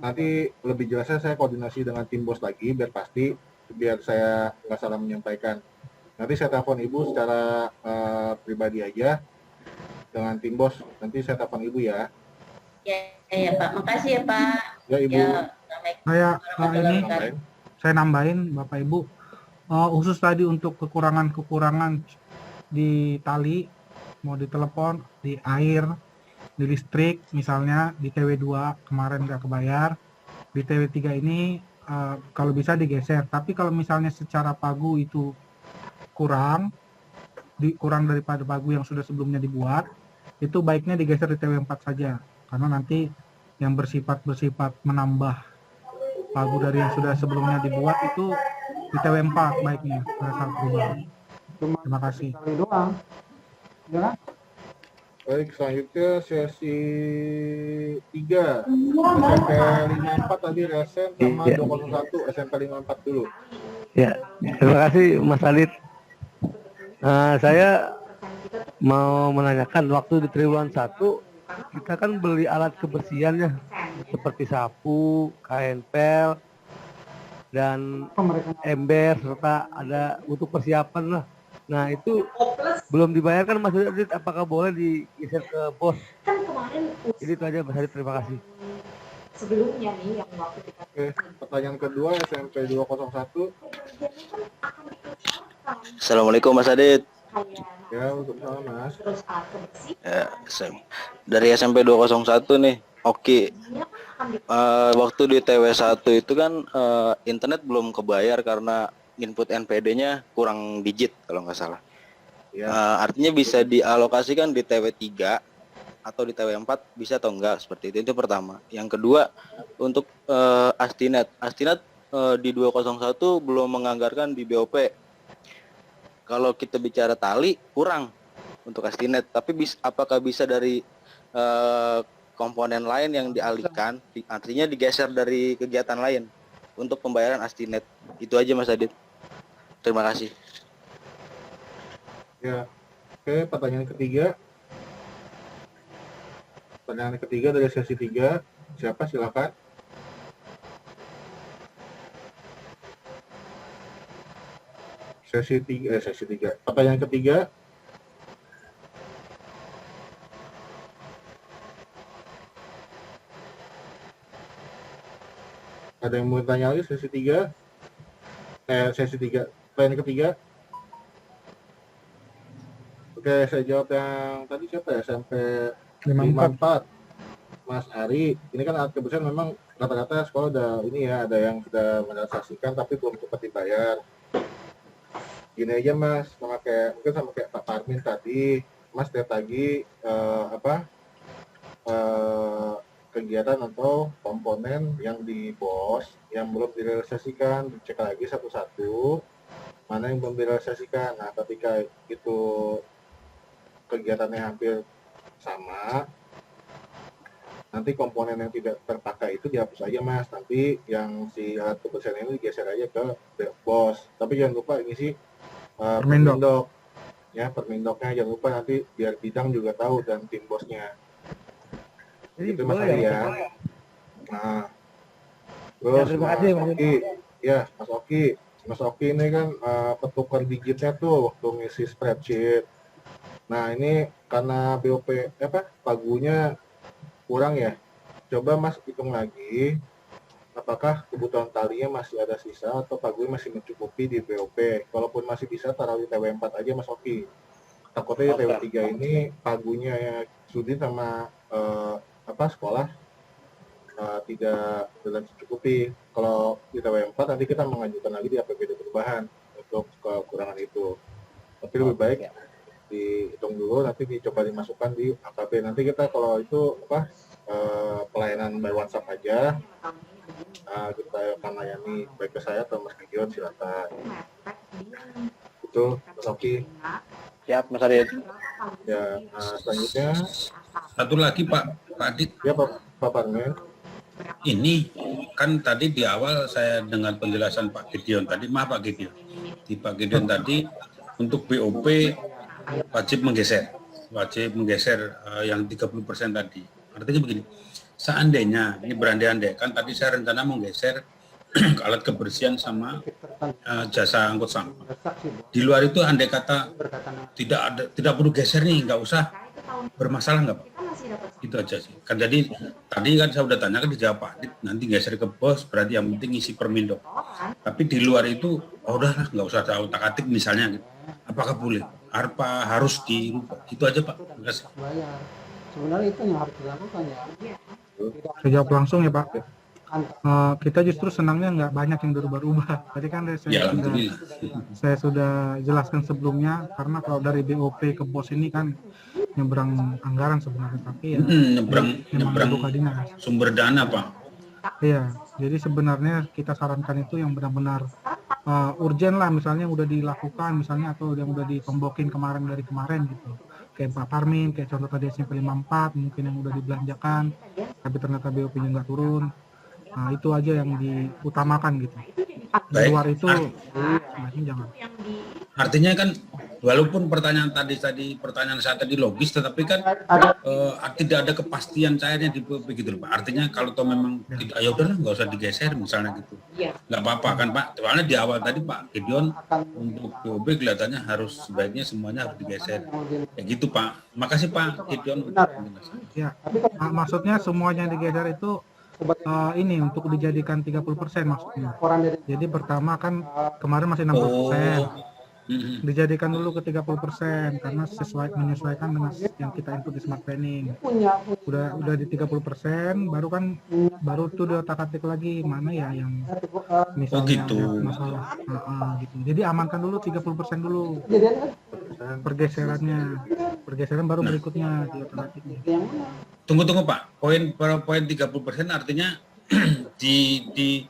nanti lebih jelasnya saya koordinasi dengan tim bos lagi biar saya nggak salah menyampaikan. Nanti saya telepon Ibu secara pribadi aja dengan tim bos. Nanti saya telepon Ibu ya. ya Pak, makasih ya Pak. Ya Ibu. Saya nambahin Bapak Ibu, khusus tadi untuk kekurangan di tali, mau di telepon, di air, di listrik, misalnya di TW2 kemarin nggak kebayar, di TW3 ini kalau bisa digeser. Tapi kalau misalnya secara pagu itu kurang daripada pagu yang sudah sebelumnya dibuat, itu baiknya digeser di TW4 saja, karena nanti yang bersifat menambah pagu dari yang sudah sebelumnya dibuat itu di TW4 baiknya pada saat perubahan. Terima kasih. Baik, selanjutnya sesi 3 SMP 54 tadi resen sama 201 SMP 54 dulu. Ya, terima kasih Mas Adit. Saya mau menanyakan, waktu di triwulan 1 kita kan beli alat kebersihannya seperti sapu, kain pel, dan ember, serta ada untuk persiapan lah. Nah itu belum dibayarkan Mas Adit, apakah boleh digeser ke bos? Jadi itu aja Mas Adit, terima kasih. Sebelumnya nih yang waktu kita. Oke, pertanyaan kedua SMP 201. Assalamualaikum Mas Adit. Ya, untuk sama Mas. Ya, dari SMP 201 nih. Oke. Waktu di TW1 itu kan internet belum kebayar karena input NPD-nya kurang digit kalau nggak salah. Ya. Artinya bisa dialokasikan di TW3 atau di TW4 bisa atau enggak, seperti itu pertama. Yang kedua, untuk Astinet di 201 belum menganggarkan di BOP. Kalau kita bicara tali kurang untuk Astinet, tapi apakah bisa dari komponen lain yang dialihkan, artinya digeser dari kegiatan lain untuk pembayaran Astinet. Itu aja Mas Adit. Terima kasih. Ya. Oke, pertanyaan ketiga. Pertanyaan ketiga dari sesi 3. Siapa silakan? Sesi 3. Pertanyaan ketiga. Ada yang mau tanya lagi sesi 3? Sesi 3. Pertanyaan ketiga. Oke, saya jawab yang tadi siapa ya? Sampai 54. Mas Ari, ini kan alat kebersihan memang rata-rata sekolah udah ini ya, ada yang sudah merealisasikan tapi belum cepat dibayar. Gini aja Mas, mungkin sama kayak Pak Parmin tadi, Mas lihat lagi kegiatan atau komponen yang di BOS yang belum direalisasikan, dicek lagi satu-satu mana yang belum direalisasikan. Nah, ketika itu kegiatannya hampir sama, nanti komponen yang tidak terpakai itu dihapus aja Mas. Nanti yang si alat kebersihan ini digeser aja ke BOS. Tapi jangan lupa ini sih Permendok. Ya, Permendoknya jangan lupa, nanti biar bidang juga tahu dan tim bosnya. Itu Mas Ari ya. Nah, terus Mas Oki. Ya, Mas Oki. Mas Oki ini kan petukar digitnya tuh waktu ngisi spreadsheet. Nah, ini karena BOP pagunya kurang ya. Coba Mas hitung lagi apakah kebutuhan talinya masih ada sisa atau pagunya masih mencukupi di BOP. Kalaupun masih bisa taruh di TW4 aja Mas Oki. Takutnya di TW3 ini pagunya ya Sudin sama sekolah tidak mencukupi. Kalau di TW4 nanti kita mengajukan lagi di APBD perubahan untuk kekurangan itu. Tapi lebih baik dihitung dulu, nanti dicoba dimasukkan di AKB. Nanti kita kalau itu pelayanan by WhatsApp aja, kita akan layani baik ke saya atau Mas Gideon, silakan. Itu Mas Oki. Siap, Mas Adit. Ya, selanjutnya. Satu lagi Pak Adit. Ya Pak Parmen. Ini kan tadi di awal saya dengar penjelasan Pak Gideon tadi, maaf Pak Gideon. Di Pak Gideon tadi untuk BOP wajib menggeser yang 30% tadi. Artinya begini, seandainya ini berandai-andai kan tadi saya rencana menggeser alat kebersihan sama jasa angkut sampah. Di luar itu andai kata tidak perlu geser nih, nggak usah, bermasalah nggak Pak? Itu aja sih. Kan jadi tadi kan saya udah tanyakan dijawab Pak Adit, nanti geser ke bos berarti yang penting isi permindo. Tapi di luar itu udahlah nggak usah tahu tak-atik misalnya gitu. Apakah boleh? Apa harus dirubah? Itu aja Pak. Terima kasih. Sebenarnya itu yang harus dilakukan ya. Saya jawab langsung ya Pak. Kita justru senangnya nggak banyak yang berubah-ubah. Tadi kan saya sudah jelaskan sebelumnya, karena kalau dari BOP ke BOS ini kan nyebrang anggaran sebenarnya, tapi ya nyebrang sumber dana Pak. Iya, jadi sebenarnya kita sarankan itu yang benar-benar urgen lah, misalnya udah dilakukan misalnya, atau yang udah ditombokin dari kemarin gitu. Kayak Pak Parmin, kayak contoh tadi SMP 54 mungkin yang udah dibelanjakan, tapi ternyata BOP-nya nggak turun. Nah, itu aja yang diutamakan gitu. Di luar itu jangan. Artinya kan walaupun pertanyaan saya tadi logis, tetapi kan tidak ada kepastian cairnya di BOP gitu loh Pak. Artinya kalau toh memang tidak, ya udahlah nggak usah digeser misalnya gitu. Nggak apa-apa kan Pak. Soalnya di awal tadi Pak Gideon untuk BOP kelihatannya sebaiknya semuanya harus digeser. Ya gitu Pak. Makasih Pak Gideon. Ya, maksudnya semuanya digeser itu ini untuk dijadikan 30% maksudnya. Jadi pertama kan kemarin masih 60%. Dijadikan dulu ke 30% karena menyesuaikan dengan yang kita input di smart planning. Udah di 30%, baru tuh otak-atik lagi mana ya yang misalnya masalah gitu. Jadi amankan dulu 30% dulu. Pergeseran baru berikutnya di otak-atiknya. Tunggu Pak. Poin 30% artinya di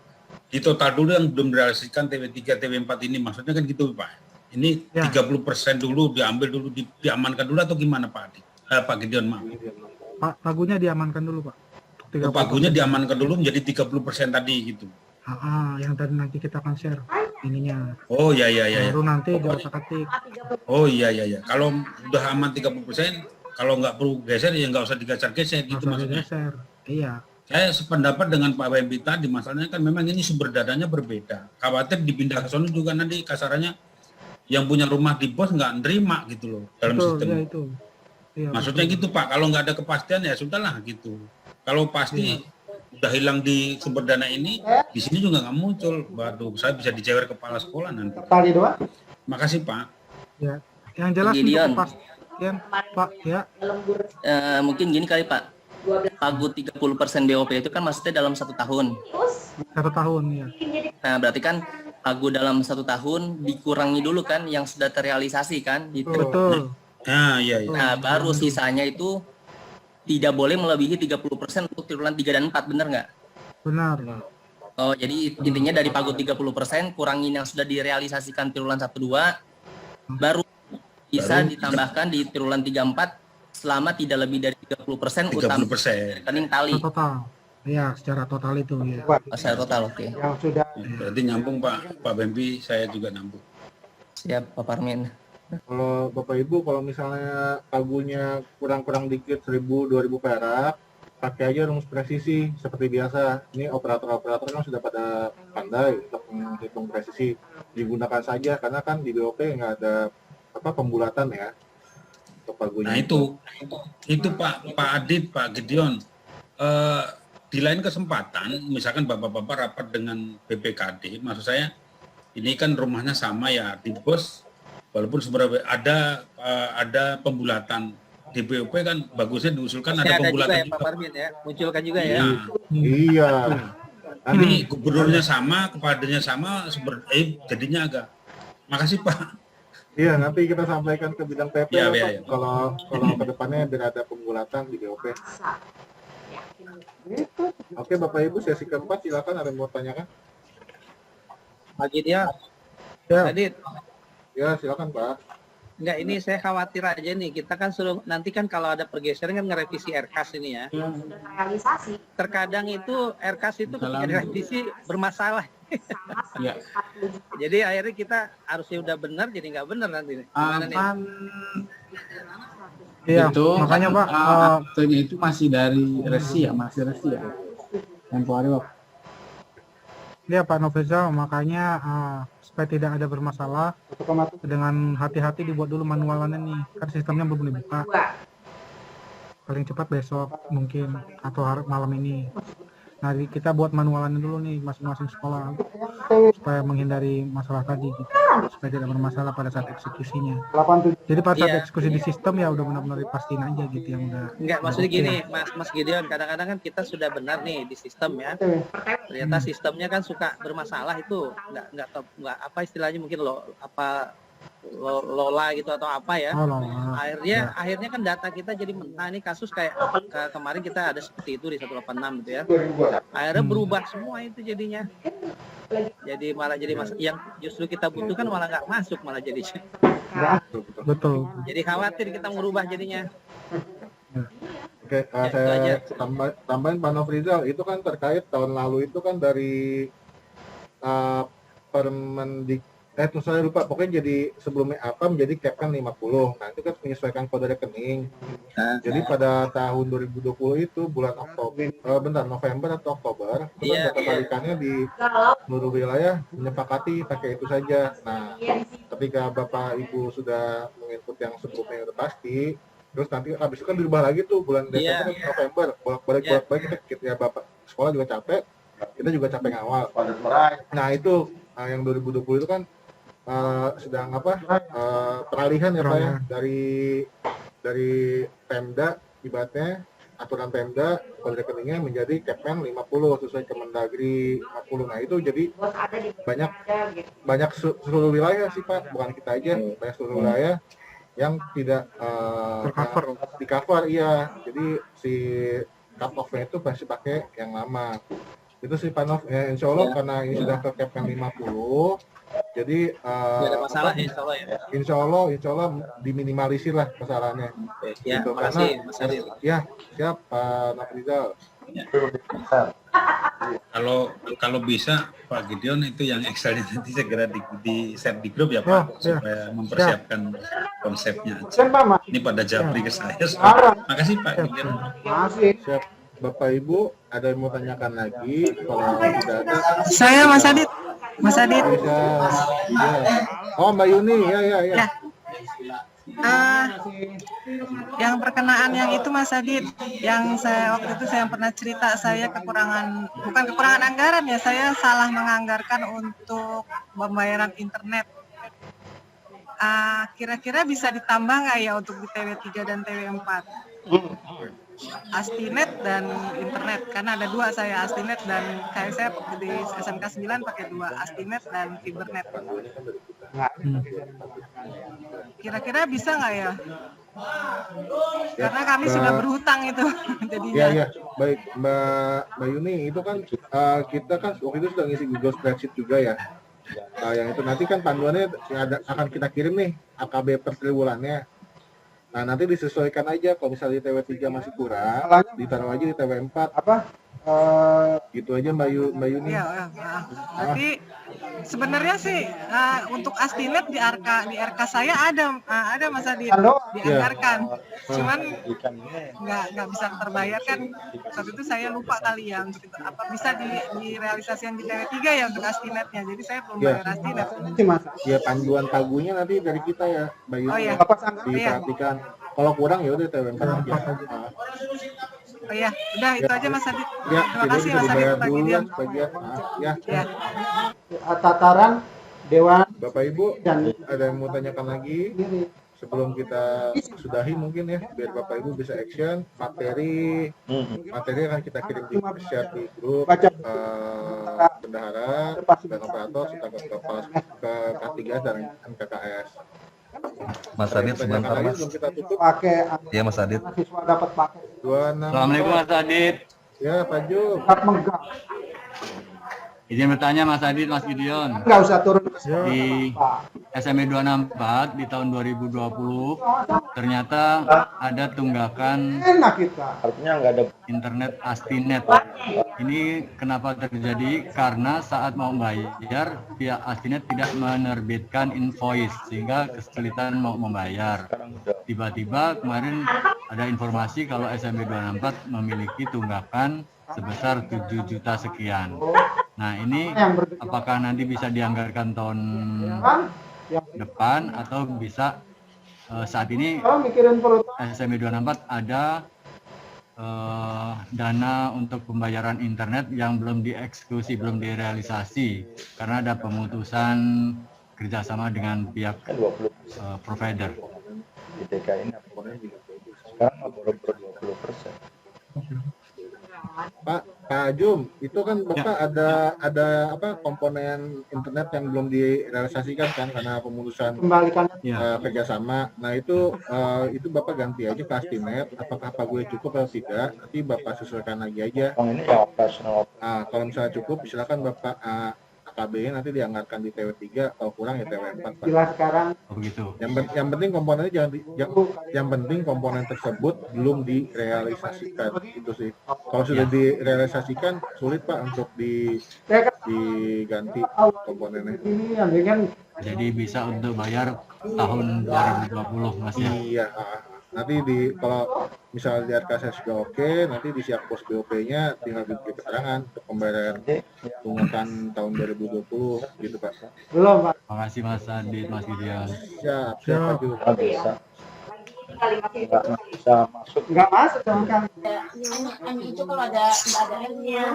total dulu yang belum direalisasikan TW3, TW4 ini, maksudnya kan gitu Pak. Ini 30% dulu diambil dulu, diamankan dulu atau gimana Pak Adit? Pak Gideon, maaf. Pagunya diamankan dulu Pak. Pagunya diamankan dulu menjadi 30% tadi gitu. Yang tadi nanti kita akan share ininya. Oh iya. Baru nanti di otak-atik. Oh iya. Kalau udah aman 30%, kalau nggak perlu geser ya nggak usah digeser-geser gitu maksudnya. Iya. Saya sependapat dengan Pak WMP tadi, masalahnya kan memang ini sumber dananya berbeda. Khawatir dipindah ke sana juga nanti kasarannya yang punya rumah di BOS nggak nerima gitu loh dalam sistem. Ya, maksudnya gitu Pak, kalau nggak ada kepastian ya sudahlah gitu. Kalau pasti udah hilang di sumber dana ini, di sini juga nggak muncul. Waduh, saya bisa dicewer kepala sekolah nanti. Makasih Pak. Ya, yang jelas untuk kepastian Pak ya. Mungkin gini kali Pak, pagu 30% BOP itu kan maksudnya dalam 1 tahun. 1 tahun ya. Nah berarti kan pagu dalam 1 tahun dikurangi dulu kan yang sudah terrealisasi kan gitu. Betul. Iya. Nah baru sisanya itu tidak boleh melebihi 30% untuk triwulan 3 dan 4, benar nggak? Benar. Oh jadi intinya dari pagu 30% kurangin yang sudah direalisasikan triwulan 1-2, baru bisa ditambahkan di triwulan 3-4 selama tidak lebih dari 30% utang rekening tali. Total. Iya, secara total itu ya. Secara total, oke. Yang sudah. Berarti nyambung Pak Bempi, saya juga nyambung. Siap Pak Parmin. Kalau Bapak Ibu, kalau misalnya pagunya kurang-kurang dikit 1.000-2.000 perak, pakai aja rumus presisi seperti biasa. Ini operator-operator kan sudah pada pandai untuk menghitung presisi. Digunakan saja karena kan di BOP nggak ada pembulatan ya untuk pagunya. Nah itu Pak Adit, Pak Gideon. Di lain kesempatan, misalkan bapak-bapak rapat dengan BPKD, maksud saya ini kan rumahnya sama ya di BOS, walaupun sebenarnya ada pembulatan di BOP kan bagusnya diusulkan ada pembulatan juga. Pak Parmin ya, munculkan juga ya. Iya. Ini gubernurnya sama, kepadanya sama, jadinya agak. Makasih Pak. Iya, nanti kita sampaikan ke bidang PP ya. Kalau ke depannya biar ada pembulatan di BOP. Oke, Bapak Ibu, sesi keempat silakan, ada yang mau tanyakan? Pagi dia. Ya. Adit. Ya, silakan Pak. Enggak, ini saya khawatir aja nih. Kita kan suruh nanti kan kalau ada pergeseran kan ngerevisi RKAS ini ya. Realisasi. Terkadang itu RKAS itu ketika direvisi bermasalah. Ya. Jadi akhirnya kita harusnya udah benar jadi nggak benar nanti. Gimana nih? Iya, Itu makanya kan, Pak, aktenya itu masih dari resi ya, masih resi ya. Tempo hari Pak. Iya Pak Nofrizal, makanya supaya tidak ada bermasalah, dengan hati-hati dibuat dulu manualannya nih, kan sistemnya belum dibuka. Paling cepat besok mungkin, atau malam ini. Nah, kita buat manualannya dulu nih masing-masing sekolah supaya menghindari masalah tadi gitu. Supaya tidak bermasalah pada saat eksekusinya. Jadi pada saat eksekusi di sistem ya udah benar-benar dipastiin aja gitu yang udah. Enggak, maksudnya gini, Mas Gideon, kadang-kadang kan kita sudah benar nih di sistem ya. Ternyata sistemnya kan suka bermasalah itu. Enggak apa istilahnya mungkin lola gitu atau apa ya. Akhirnya kan data kita jadi mentah. Ini kasus kayak kemarin kita ada seperti itu di 186 gitu ya. Akhirnya berubah semua itu jadinya. Jadi malah jadi yang justru kita butuhkan malah nggak masuk malah jadinya. Betul. Jadi khawatir kita merubah jadinya. Oke, saya tambahin Pak Nofrizal, itu kan terkait tahun lalu itu kan dari Permendik saya lupa, pokoknya jadi sebelumnya apa menjadi cap kan 50. Nah, itu kan menyesuaikan kode rekening. Jadi pada tahun 2020 itu bulan November atau Oktober, itu kan data tarikannya di seluruh wilayah menyepakati pakai itu saja. Nah, ketika Bapak Ibu sudah menginput yang sebelumnya udah pasti, terus nanti habis itu kan dirubah lagi tuh bulan Desember November, bolak-balik kita ya Bapak sekolah juga capek, kita juga capek ngawal. Nah, itu yang 2020 itu kan sedang peralihan ya Pak ya dari Pemda ibaratnya aturan Pemda kode rekeningnya menjadi Kepmen 50 sesuai Kemendagri 50. Nah, itu jadi banyak seluruh wilayah sih Pak, bukan kita aja, banyak seluruh wilayah yang tidak di cover. Iya, jadi si cut off-nya itu masih pakai yang lama. Itu sih Pak Nov, insya Allah karena ini sudah ke Kepmen 50, jadi ada masalah insya Allah ya. Insya Allah diminimalisir lah kesalahannya. Ya, gitu. makasih Mas Adit. Ya, siap Pak Nofrizal. Kalau bisa Pak Gideon itu yang Excelnya nanti segera di share di grup ya Pak, supaya mempersiapkan konsepnya aja. Ini pada japri ke saya. Makasih Pak Gideon. Siap. Bapak Ibu ada yang mau tanyakan lagi? Kalau tidak ada. Saya Mas Adit. Oh Mbak Yuni, ya. Yang perkenaan yang itu Mas Adit, yang saya waktu itu saya pernah cerita saya bukan kekurangan anggaran ya, saya salah menganggarkan untuk pembayaran internet. Kira-kira bisa ditambah nggak ya untuk di TW3 dan TW4? Astinet dan internet, karena ada dua saya, Astinet dan kayak saya di SMK 9 pakai dua, Astinet dan Fibernet. Kira-kira bisa nggak ya? Karena kami sudah berhutang itu. Jadinya. Iya, baik Mbak Yuni, itu kan kita kan waktu itu sudah ngisi Google Spreadsheet juga ya. Yang itu nanti kan panduannya akan kita kirim nih AKB per triwulannya. Nah, nanti disesuaikan aja, kalau misalnya di TW3 masih kurang, ditaruh aja di TW4. Gitu aja Mbak Yuni. Iya. Nanti sebenarnya sih untuk Astinet di RK saya ada Mas Adit dianggarkan. Cuman nggak bisa terbayarkan. Saat itu saya lupa kali ya untuk itu. Apa bisa direalisasikan di TW3 ya untuk Astinetnya. Jadi saya belum bayar Astinet. Ya, panduan pagunya nanti dari kita ya, Mbak Yuni. Oh iya. Diperhatikan. Kalau kurang ya udah TW4 aja. Oh ya, udah itu aja Mas Adit. Ya, Terima kasih Mas Adit Pak Gideon. Ya. Tataran Dewan. Bapak Ibu ada yang mau tanyakan lagi sebelum kita sudahi mungkin ya, biar Bapak Ibu bisa action. Materi akan kita kirim di share di grup bendahara dan operator serta ke K3 dan MKKS. Mas Adit sebentar Mas. Kita tutup. Iya Mas Adit. Assalamualaikum Mas Adit. Ya, Pak Ju. Izin bertanya Mas Adit, Mas Gideon. Nggak usah turun ke Di SME 264 di tahun 2020 ternyata ada tunggakan enak kita. Artinya nggak ada internet Astinet. Ini kenapa terjadi? Karena saat mau bayar pihak Astinet tidak menerbitkan invoice sehingga kesulitan mau membayar. Tiba-tiba kemarin ada informasi kalau SME 264 memiliki tunggakan sebesar 7 juta sekian. Nah ini apakah nanti bisa dianggarkan tahun depan atau bisa saat ini SME 264 ada dana untuk pembayaran internet yang belum dieksekusi, belum direalisasi karena ada pemutusan kerjasama dengan pihak provider. di DKI ini sekarang baru 20%. Pak Jum, itu kan Bapak ada apa komponen internet yang belum direalisasikan kan karena pemutusan kerjasama. Nah itu Bapak ganti aja ke Astinet. Apakah Pak gue cukup atau tidak? Nanti Bapak sesuaikan lagi aja. Ini ya operasional. Nah, kalau misalnya cukup, silakan Bapak AKB nanti dianggarkan di TW3 atau kurang ya TW4. Pak. Jelas sekarang. Begitu. Yang penting komponennya yang penting komponen tersebut belum direalisasikan itu sih. Kalau sudah direalisasikan sulit Pak untuk diganti komponennya. Jadi bisa untuk bayar tahun 2020 Mas ya. Iya. Nanti kalau misalnya di RKS sudah oke, nanti di siap pos BOP-nya tinggal diberi keterangan untuk pembayaran tunggakan tahun 2020 gitu Pak. Belum Pak. Makasih Mas Adit, Mas Gideon. Siap juga. Bisa. Nggak bisa masuk. Nggak masuk sama kami. Itu kalau ada N-nya.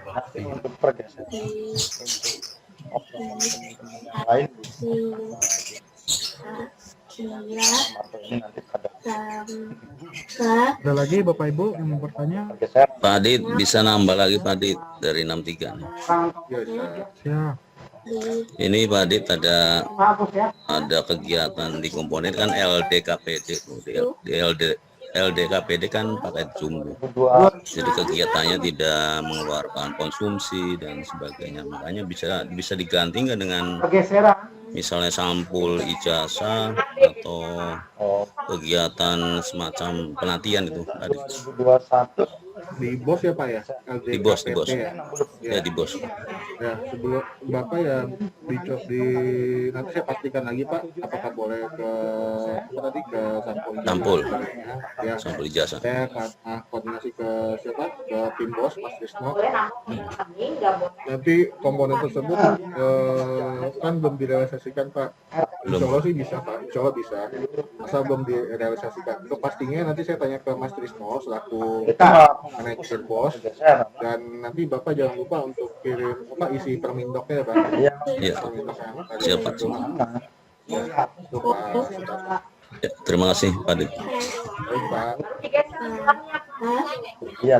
Nanti untuk pergeseran untuk opsi lain ini nanti pada Ada lagi Bapak Ibu yang mau bertanya? Pak Adit bisa nambah lagi Pak Adit dari 63 nih. Siap. Ini Pak Adit ada kegiatan di komponen kan LDKPD, LDKPD kan pakai Zoom. Jadi kegiatannya tidak mengeluarkan konsumsi dan sebagainya. Makanya bisa diganti nggak dengan misalnya sampul ijazah atau kegiatan semacam pelatihan itu Adit. 2021 di BOS ya Pak ya? Di BOS. Ya di BOS. Ya sebelum Bapak ya nanti saya pastikan lagi Pak apakah boleh ke sampul ya sampul ijazah. Saya koordinasi ke siapa? Ke tim BOS Mas Krisno. Nanti komponen tersebut kan belum direalisasikan Pak. Insya Allah sih bisa Pak, Insya Allah bisa. Asal belum direalisasikan. Untuk pastinya nanti saya tanya ke Mas Trisno selaku manajer BOS dan nanti Bapak jangan lupa untuk kirim isi permindoknya Pak. Iya. Siap Pak. Ya, terima kasih Pak Adit. Baik Pak. Iya,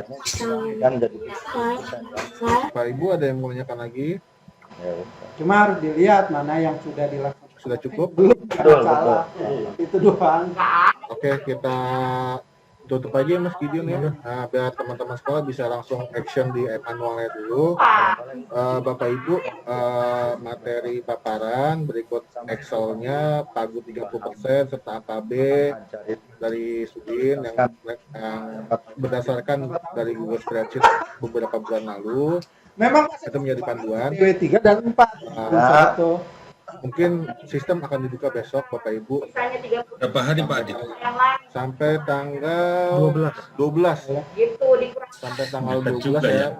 kan jadi. Pak Ibu ada yang mau menanyakan lagi? Cuma harus dilihat mana yang sudah dilakukan. Sudah cukup? Belum, salah. Itu doang. Oke, kita tutup aja Mas Gideon ya. Nah, biar teman-teman sekolah bisa langsung action di manualnya dulu. Bapak Ibu, materi paparan berikut Excel-nya pagu 30% serta AKB dari Sudin yang berdasarkan dari Google Spreadsheet beberapa bulan lalu. Memang itu menjadi panduan. TW3 dan 4. Mungkin sistem akan dibuka besok Bapak Ibu. Berapa hari Pak Adit? Sampai tanggal 12. Sampai tanggal 12 ya.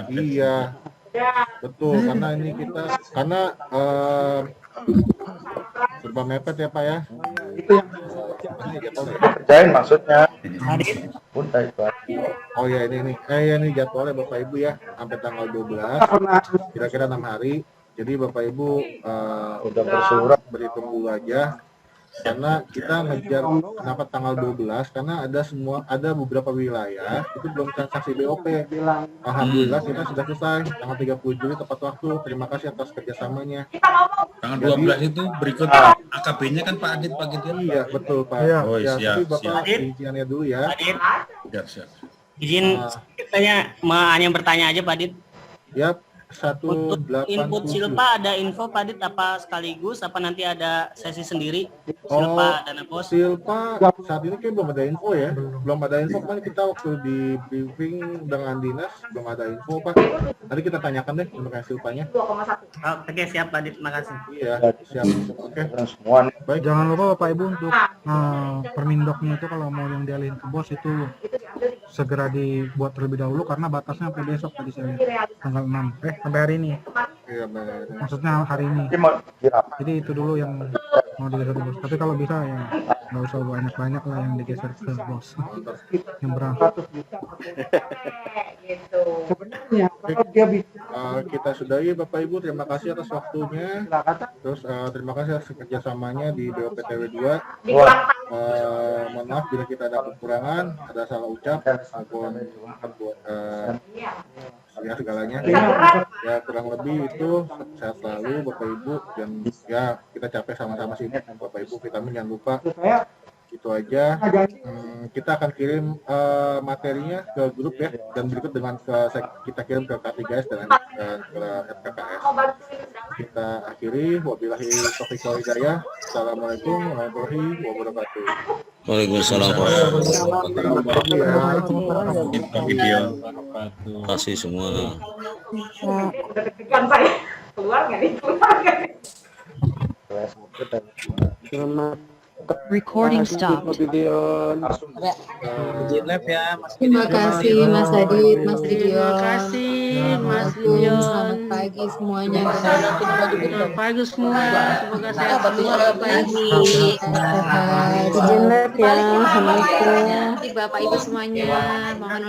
Iya. Betul, karena ini karena serba mepet ya Pak ya. Itu yang kerjain maksudnya. Punta itu. Oh ya ini jadwalnya Bapak Ibu ya sampai tanggal 12. Kira-kira 6 hari. Jadi Bapak Ibu udah bersurat berhitung dulu aja. Karena kita ngejar kenapa tanggal 12 karena ada beberapa wilayah itu belum transaksi BOP. Alhamdulillah kita sudah selesai tanggal 30 Juli tepat waktu. Terima kasih atas kerjasamanya. Tanggal 12 itu berikut AKB-nya kan Pak Adit Pak Gideon? Iya betul Pak. Iya. Oh Ya, siap, tapi Bapak siap. izinnya dulu ya. Siap. Izin saya hanya bertanya aja Pak Dit. Yap, Untuk 187. input Silpa ada info Pak Dit apa sekaligus apa nanti ada sesi sendiri Silpa Dana Pos? Silpa saat ini kayak belum ada info ya. Belum ada info kan kita waktu di briefing dengan dinas belum ada info Pak. Nanti kita tanyakan deh untuk Silpanya. Oke siap Pak Dit, makasih. Iya, siap. Oke. Baik, jangan lupa Bapak Ibu untuk permindoknya itu kalau mau yang dialihin ke bos itu segera dibuat terlebih dahulu karena batasnya sampai besok tadi saya lihat, tanggal 6 sampai hari ini. Iya, benar. Maksudnya hari ini. Jadi itu dulu yang mau digeser ke bos. Tapi kalau bisa ya nggak usah banyak-banyak lah yang digeser ke bos. Yang berangkat. Sebenarnya kalau dia bisa Kita sudahi Bapak Ibu, terima kasih atas waktunya. Terus terima kasih atas kerjasamanya di BOPTW 2. Mohon maaf bila kita ada kekurangan, ada salah ucap, ataupun buat ya segalanya. Ya kurang lebih itu sehat selalu Bapak Ibu dan ya kita capek sama-sama sini Bapak Ibu, vitamin jangan lupa. Itu aja. Kita akan kirim materinya ke grup ya dan berikut dengan kita kirim ke K3S dan ke FKKS. Kita akhiri. Wabillahi taufiq wal hidayah. Assalamualaikum warahmatullahi wabarakatuh. Waalaikumsalam warahmatullahi wabarakatuh. Terima kasih semua. Deg-degan saya. Keluar nggak nih? Keluar nggak nih? Recording stopped. Terima kasih Mas Adit, Mas Gideon. Terima kasih Mas Gideon. Selamat pagi semuanya. Selamat pagi semua. Semoga sehat semua Bapak Ibu. Sehat. Izin lab ya. Assalamualaikum. Bapak Ibu semuanya. Mohon